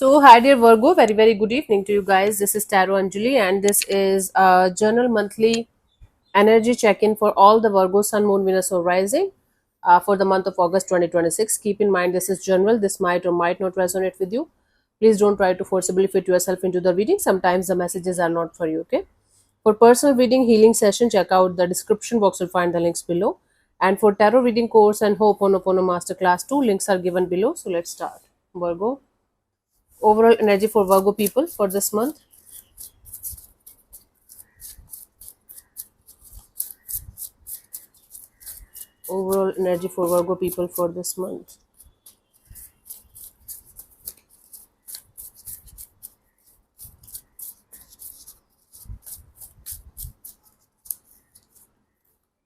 So, hi dear Virgo, very good evening to you guys. This is Tarot Anjali, and this is a journal monthly energy check in for all the Virgo, Sun, Moon, Venus, or Rising for the month of August 2026. Keep in mind, this is general, this might or might not resonate with you. Please don't try to forcibly fit yourself into the reading. Sometimes the messages are not for you, okay? For personal reading healing session, check out the description box, you'll find the links below. And for tarot reading course and Ho'oponopono Masterclass 2, links are given below. So, let's start. Virgo. Overall energy for Virgo people for this month. Overall energy for Virgo people for this month.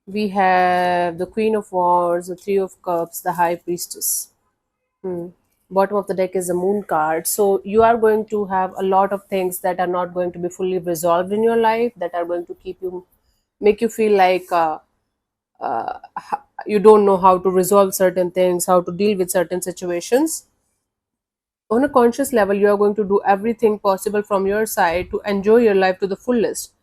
We have the Queen of Wands, the Three of Cups, the High Priestess. Hmm. Bottom of the deck is the Moon card. So you are going to have a lot of things that are not going to be fully resolved in your life, that are going to make you feel like you don't know how to resolve certain things, how to deal with certain situations. On a conscious level, you are going to do everything possible from your side to enjoy your life to the fullest,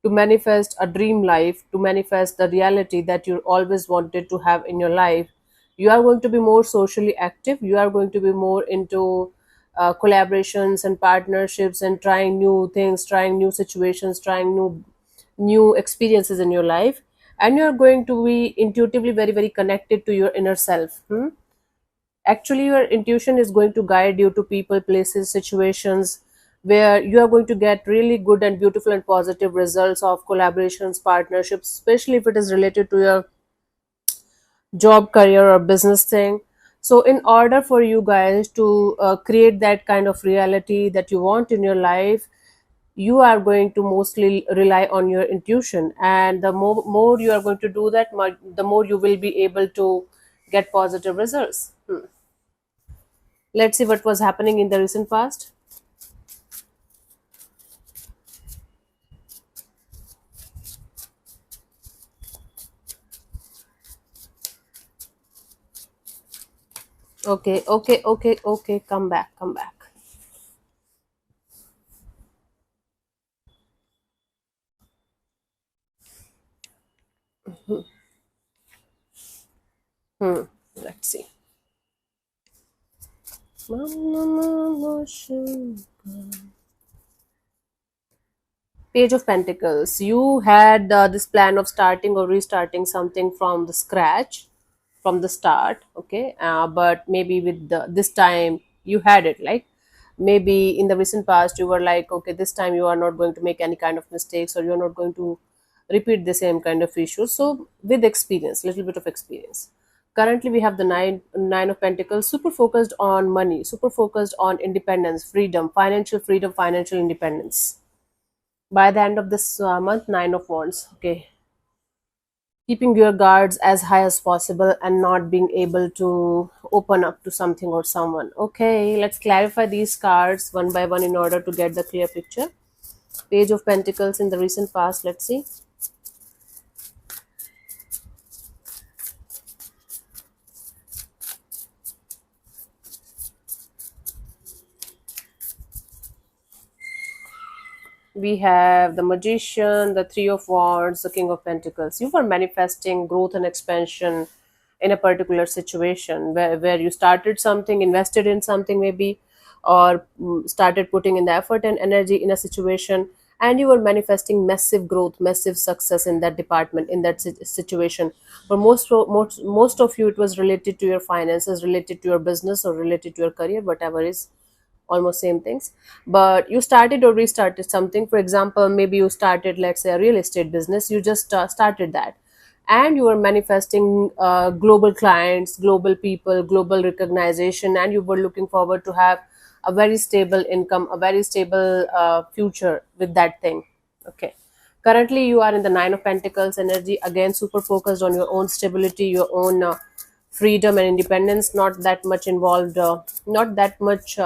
to manifest a dream life, to manifest the reality that you always wanted to have in your life. You are going to be more socially active, you are going to be more into collaborations and partnerships and trying new things, trying new situations, trying new experiences in your life, and you are going to be intuitively very connected to your inner self. Actually, your intuition is going to guide you to people, places, situations where you are going to get really good and beautiful and positive results of collaborations, partnerships, especially if it is related to your job, career, or business thing. So in order for you guys to create that kind of reality that you want in your life, you are going to mostly rely on your intuition, and the more you are going to do that, the more you will be able to get positive results. Let's see what was happening in the recent past. Okay. Come back, come back. Hmm. Let's see. Page of Pentacles. You had this plan of starting or restarting something from the scratch, from the start. Okay, but maybe with this time you had it like maybe in the recent past you were like, okay, this time you are not going to make any kind of mistakes, or you're not going to repeat the same kind of issues. So with experience, little bit of experience. Currently, we have the nine of Pentacles, super focused on money, super focused on independence, freedom, financial independence by the end of this month. Nine of Wands. Okay, keeping your guards as high as possible and not being able to open up to something or someone. Okay, let's clarify these cards one by one in order to get the clear picture. Page of Pentacles in the recent past. Let's see. We have the Magician, the Three of Wands, the King of Pentacles. You were manifesting growth and expansion in a particular situation where you started something, invested in something maybe, or started putting in the effort and energy in a situation, and you were manifesting massive growth, massive success in that department, in that situation. For most of you, it was related to your finances, related to your business, or related to your career, whatever is almost same things. But you started or restarted something. For example, maybe you started, let's say, a real estate business. You just started that, and you were manifesting global clients, global people, global recognition, and you were looking forward to have a very stable income, a very stable future with that thing. Okay, currently you are in the Nine of Pentacles energy, again super focused on your own stability, your own freedom and independence, not that much involved, not that much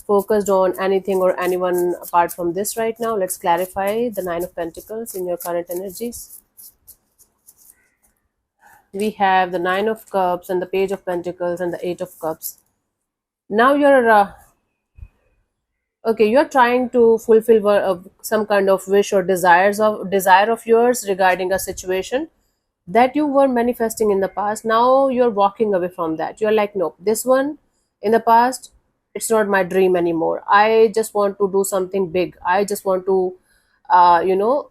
focused on anything or anyone apart from this right now. Let's clarify the Nine of Pentacles in your current energies. We have the Nine of Cups and the Page of Pentacles and the Eight of Cups. Now you're Okay, you're trying to fulfill some kind of wish or desire of yours regarding a situation that you were manifesting in the past. Now you're walking away from that. You're like, no, this one in the past, it's not my dream anymore. I just want to do something big. I just want to you know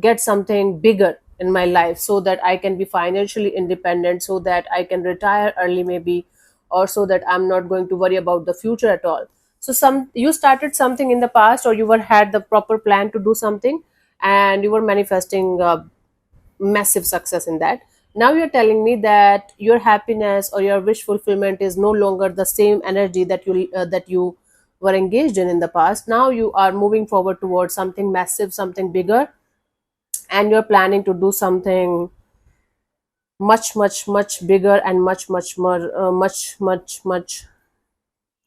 get something bigger in my life, so that I can be financially independent, so that I can retire early maybe, or so that I'm not going to worry about the future at all. So some you started something in the past, or you were had the proper plan to do something, and you were manifesting massive success in that. Now you're telling me that your happiness or your wish fulfillment is no longer the same energy that you were engaged in the past. Now you are moving forward towards something massive, something bigger, and you're planning to do something much bigger, and much more much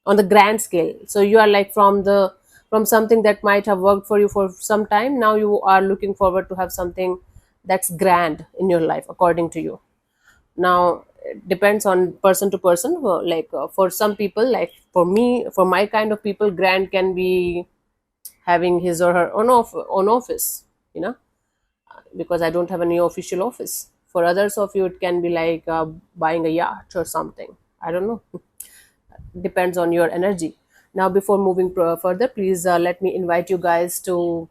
on the grand scale. So you are like from something that might have worked for you for some time, now you are looking forward to have something that's grand in your life according to you. Now it depends on person to person. For some people, like for me, for my kind of people, grand can be having his or her own office, you know, because I don't have any official office. For others of you, it can be like buying a yacht or something. I don't know. Depends on your energy. Now, before moving further, please let me invite you guys to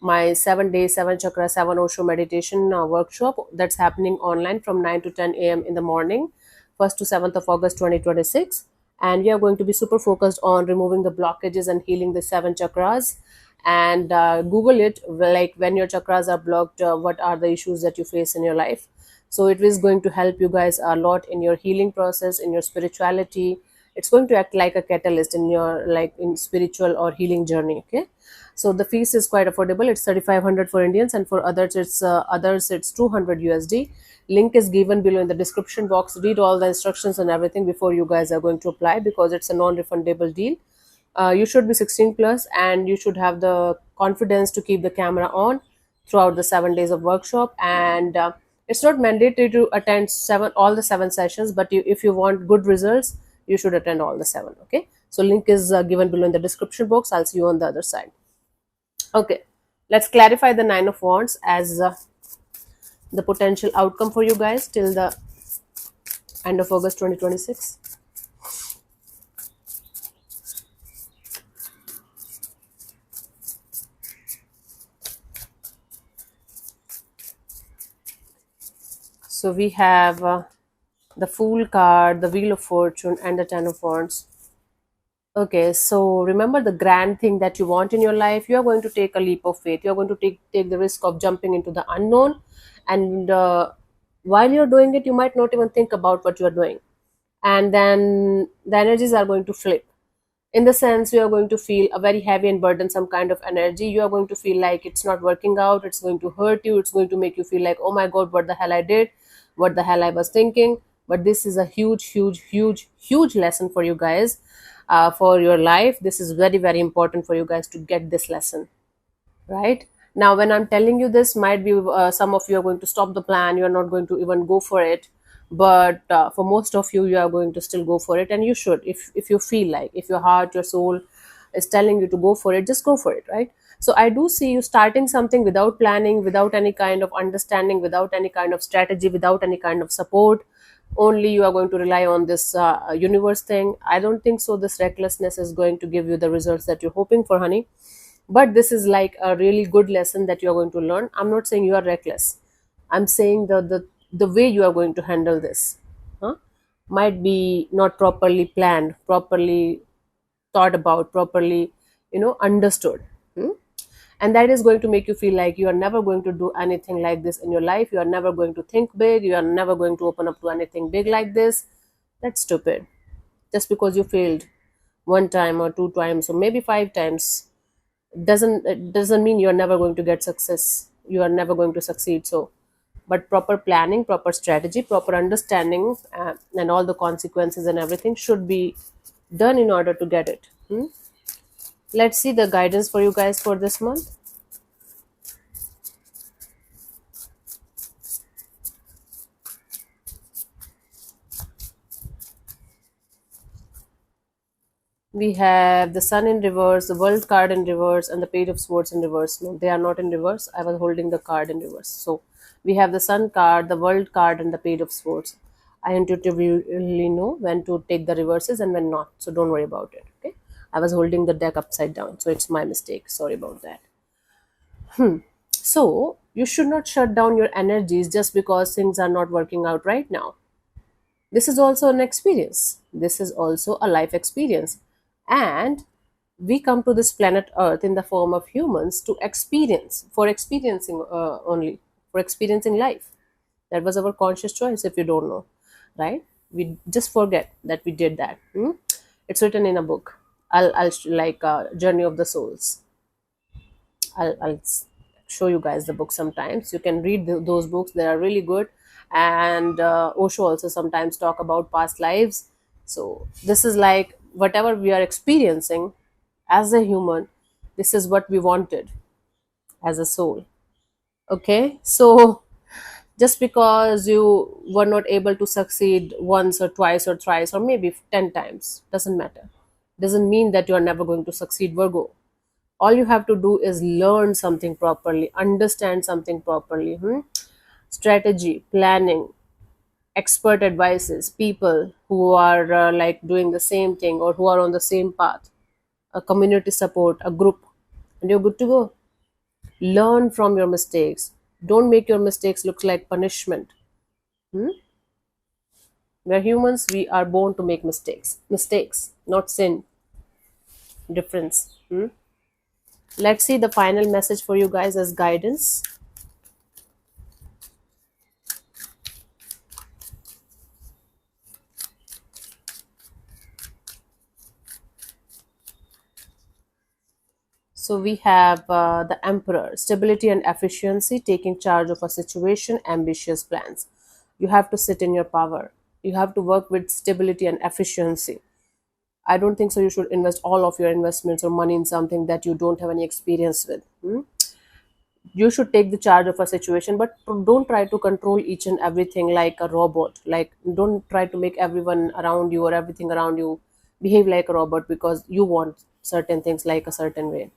my 7 day, 7 chakra, 7 Osho meditation workshop that's happening online from 9 to 10 a.m. in the morning, 1st to 7th of August 2026. And we are going to be super focused on removing the blockages and healing the 7 chakras. And Google it, like when your chakras are blocked, what are the issues that you face in your life. So it is going to help you guys a lot in your healing process, in your spirituality. It's going to act like a catalyst in your like in spiritual or healing journey. Okay, so the fees is quite affordable. It's 3,500 for Indians, and for others it's 200 USD. Link is given below in the description box. Read all the instructions and everything before you guys are going to apply, because it's a non-refundable deal. You should be 16 plus, and you should have the confidence to keep the camera on throughout the 7 days of workshop. And it's not mandatory to attend all the 7 sessions, but if you want good results, you should attend all the 7. Okay, so link is given below in the description box. I'll see you on the other side. Okay, let's clarify the 9 of Wands as the potential outcome for you guys till the end of August 2026. So we have the Fool card, the Wheel of Fortune, and the 10 of Wands. Okay, so remember the grand thing that you want in your life. You are going to take a leap of faith. You are going to take the risk of jumping into the unknown, and while you're doing it, you might not even think about what you are doing, and then the energies are going to flip. In the sense, you are going to feel a very heavy and burdensome kind of energy. You are going to feel like it's not working out. It's going to hurt you. It's going to make you feel like, oh my God, what the hell I did, what the hell I was thinking. But this is a huge lesson for you guys, for your life. This is very, very important for you guys to get this lesson, right? Now, when I'm telling you this, might be some of you are going to stop the plan. You're not going to even go for it. But for most of you, you are going to still go for it, and you should. If you feel like, if your heart, your soul is telling you to go for it, just go for it, right? So I do see you starting something without planning, without any kind of understanding, without any kind of strategy, without any kind of support. Only you are going to rely on this universe thing. I don't think so this recklessness is going to give you the results that you're hoping for, honey. But this is like a really good lesson that you're going to learn. I'm not saying you are reckless. I'm saying the way you are going to handle this, huh, might be not properly planned, properly thought about, properly understood. Hmm? And that is going to make you feel like you are never going to do anything like this in your life. You are never going to think big. You are never going to open up to anything big like this. That's stupid. Just because you failed 1 time or 2 times or maybe 5 times, it doesn't mean you're never going to get success. You are never going to succeed. So, but proper planning, proper strategy, proper understanding, and all the consequences and everything should be done in order to get it. Hmm? Let's see the guidance for you guys for this month. We have the sun in reverse, the world card in reverse, and the page of swords in reverse. No, they are not in reverse. I was holding the card in reverse. So we have the sun card, the world card, and the page of swords. I intuitively know when to take the reverses and when not. So don't worry about it. Okay. I was holding the deck upside down. So it's my mistake. Sorry about that. So you should not shut down your energies just because things are not working out right now. This is also an experience. This is also a life experience. And we come to this planet Earth in the form of humans to experience, for experiencing only, for experiencing life. That was our conscious choice, if you don't know, right? We just forget that we did that. It's written in a book. Like Journey of the Souls. I'll show you guys the book sometimes. You can read those books. They are really good. And Osho also sometimes talk about past lives. So this is like whatever we are experiencing as a human, this is what we wanted as a soul. Okay, so just because you were not able to succeed once or twice or thrice or maybe 10 times, doesn't matter. Doesn't mean that you are never going to succeed, Virgo. All you have to do is learn something properly, understand something properly. Strategy, planning, expert advices, people who are like doing the same thing or who are on the same path, a community support, a group, and you're good to go. Learn from your mistakes. Don't make your mistakes look like punishment. We're humans, we are born to make mistakes, not sin. Difference. Let's see the final message for you guys as guidance. So we have the Emperor, stability and efficiency, taking charge of a situation, ambitious plans. You have to sit in your power. You have to work with stability and efficiency. I don't think so. You should invest all of your investments or money in something that you don't have any experience with. You should take the charge of a situation, but don't try to control each and everything like a robot. Like, don't try to make everyone around you or everything around you behave like a robot because you want certain things like a certain way.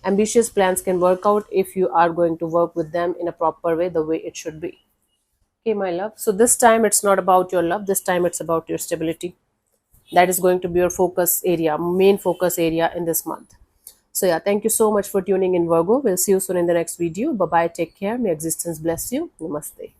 Ambitious plans can work out if you are going to work with them in a proper way, the way it should be. Okay, my love. So this time it's not about your love, this time it's about your stability. That is going to be your focus area, main focus area in this month. So yeah, thank you so much for tuning in, Virgo. We'll see you soon in the next video. Bye bye, take care, may existence bless you. Namaste.